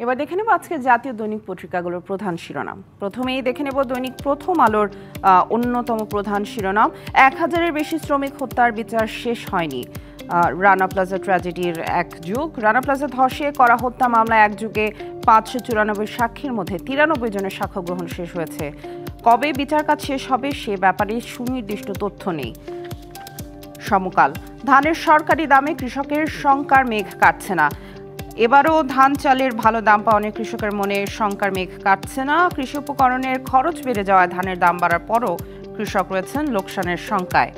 এবার দেখে নেব আজকে জাতীয় দৈনিক পত্রিকাগুলোর প্রধান শিরোনাম। প্রথমেই দেখে নেব দৈনিক প্রথম আলোর অন্যতম প্রধান শিরোনাম, 1000-এর বেশি শ্রমিক হত্যার বিচার শেষ হয়নি। রানা প্লাজা ট্র্যাজেডির এক যুগ। রানা প্লাজা ধসে করা হত্যা মামলায় এক যুগে 594 সাক্ষীর মধ্যে 93 জনের সাক্ষ্য গ্রহণ শেষ হয়েছে। কবে বিচার কাজ শেষ হবে সে ব্যাপারে সুনির্দিষ্ট তথ্য নেই। সমকাল, ধানের সরকারি দামে কৃষকের শঙ্কার মেঘ কাটছে না। এবারও ধান চালের ভালো দাম পাওয়া অনেক কৃষকের মনে শঙ্কার মেঘ কাটছে না। কৃষি উপকরণের খরচ বেড়ে যাওয়ায় ধানের দাম বাড়ার পরও কৃষক রয়েছেন লোকসানের শঙ্কায়।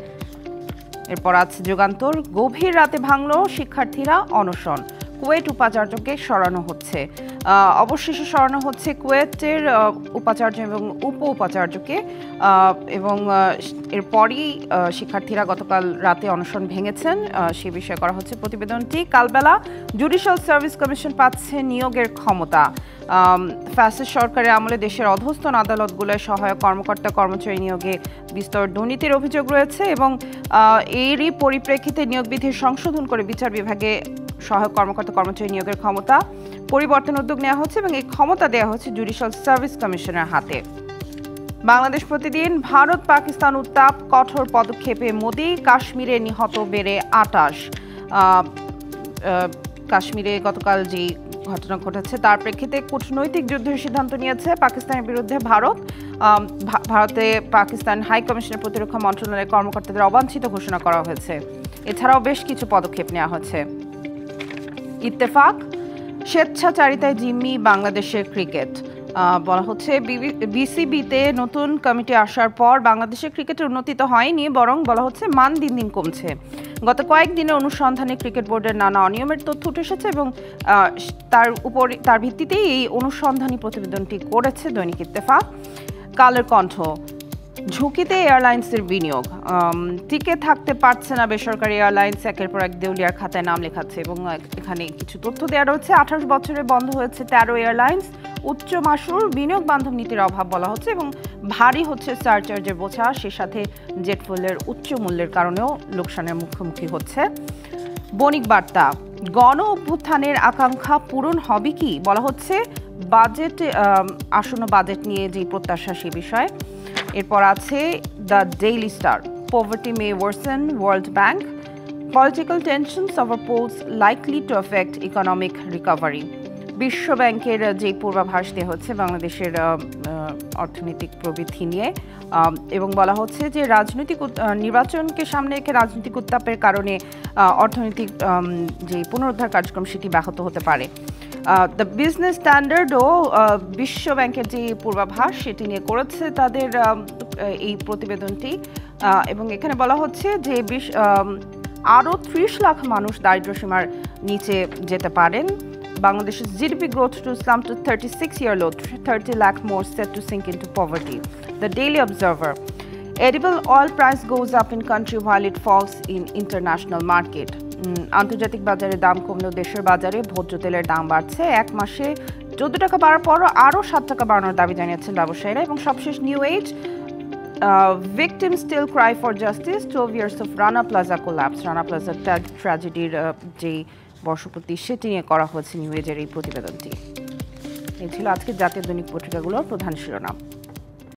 এরপর আছে যুগান্তর, গভীর রাতে ভাঙল শিক্ষার্থীরা অনশন, কুয়েট উপাচার্যকে সরানো হচ্ছে। অবশেষে সরানো হচ্ছে কুয়েটের উপাচার্য এবং উপ উপাচার্যকে, এবং এরপরই শিক্ষার্থীরা গতকাল রাতে অনশন ভেঙেছেন। সে বিষয়ে করা হচ্ছে প্রতিবেদনটি। কালবেলা জুডিশিয়াল সার্ভিস কমিশন পাচ্ছে নিয়োগের ক্ষমতা। ফ্যাসিস্ট সরকারের আমলে দেশের অধস্তন আদালতগুলোয় সহায়ক কর্মকর্তা কর্মচারী নিয়োগে বিস্তর দুর্নীতির অভিযোগ রয়েছে এবং এরই পরিপ্রেক্ষিতে নিয়োগ বিধি সংশোধন করে বিচার বিভাগে সহায়ক কর্মকর্তা কর্মচারী নিয়োগের ক্ষমতা পরিবর্তন উদ্যোগ নেওয়া হচ্ছে এবং এই ক্ষমতা দেওয়া হচ্ছে জুডিশিয়াল সার্ভিস কমিশনের হাতে। বাংলাদেশ প্রতিদিন, ভারত পাকিস্তান উত্তাপ, কঠোর পদক্ষেপে মোদি, কাশ্মীরে নিহত বেড়ে 28। কাশ্মীরে গতকাল যে ঘটনা ঘটেছে তার প্রেক্ষিতে কূটনৈতিক যুদ্ধের সিদ্ধান্ত নিয়েছে পাকিস্তানের বিরুদ্ধে ভারত। ভারতে পাকিস্তান হাই কমিশনের প্রতিরক্ষা মন্ত্রণালয়ের কর্মকর্তাদের অবাঞ্ছিত ঘোষণা করা হয়েছে। এছাড়াও বেশ কিছু পদক্ষেপ নেওয়া হচ্ছে। ইত্তেফাক, স্বেচ্ছাচারিতায় জিম্মি বাংলাদেশের ক্রিকেট। বলা হচ্ছে বিসিবিতে নতুন কমিটি আসার পর বাংলাদেশের ক্রিকেটের উন্নতি তো হয়নি, বরং বলা হচ্ছে মান দিন দিন কমছে। গত কয়েকদিনের অনুসন্ধানে ক্রিকেট বোর্ডের নানা অনিয়মের তথ্য উঠে এসেছে এবং তার ভিত্তিতেই এই অনুসন্ধানী প্রতিবেদনটি করেছে দৈনিক ইত্তেফাক। কালের কণ্ঠ, ঝুঁকিতে এয়ারলাইন্সের বিনিয়োগ, টিকে থাকতে পারছে না বেসরকারি এয়ারলাইন্স, একের পর এক দেউলিয়ার খাতায় নাম লেখাচ্ছে এবং এখানে কিছু তথ্য দেওয়া রয়েছে। 28 বছরে বন্ধ হয়েছে 13 এয়ারলাইন্স, উচ্চ মাশুল, বিনিয়োগ বান্ধব নীতির অভাব বলা হচ্ছে এবং ভারী হচ্ছে সারচার্জের বোঝা, সে সাথে জেট ফুয়েলের উচ্চ মূল্যের কারণেও লোকসানের মুখোমুখি হচ্ছে। বণিক বার্তা, গণ অভ্যুত্থানের আকাঙ্ক্ষা পূরণ হবে কি, বলা হচ্ছে বাজেট, আসন্ন বাজেট নিয়ে যে প্রত্যাশা সে বিষয়ে। এরপর আছে the Daily Star, poverty may worsen, World Bank, political tensions over polls likely to affect economic recovery. বিশ্ব ব্যাংকের যে পূর্বাভাস দেওয়া হচ্ছে বাংলাদেশের অর্থনৈতিক প্রবৃদ্ধি নিয়ে, এবং বলা হচ্ছে যে রাজনৈতিক নির্বাচনকে সামনে রেখে রাজনৈতিক উত্তাপের কারণে অর্থনৈতিক যে পুনরুদ্ধার কার্যক্রম সেটি ব্যাহত হতে পারে। দ্য বিজনেস স্ট্যান্ডার্ডও বিশ্ব ব্যাংকের যে পূর্বাভাস সেটি নিয়ে করেছে তাদের এই প্রতিবেদনটি, এবং এখানে বলা হচ্ছে যে আরও 30 লাখ মানুষ দারিদ্র্যসীমার নিচে যেতে পারেন। Bangladesh's GDP growth to slump to 36-year low, 30 lakh more set to sink into poverty. The Daily Observer, edible oil price goes up in country while it falls in international market. আন্তর্জাতিক বাজারে দাম কমলেও দেশের বাজারে ভোজ্য তেলের দাম বাড়ছে। এক মাসে 14 টাকা বাড়ার পরও আরও 7 টাকা বাড়ানোর দাবি জানিয়েছেন ব্যবসায়ীরা। এবং সবশেষ New Age, victims still cry for justice, 12 years of Rana Plaza collapse. Rana Plaza ট্র্যাজেডির যে বর্ষপূর্তি সেটি নিয়ে করা হয়েছে নিউ এজের এই প্রতিবেদনটি। এই ছিল আজকের জাতীয় দৈনিক পত্রিকাগুলোর প্রধান শিরোনাম।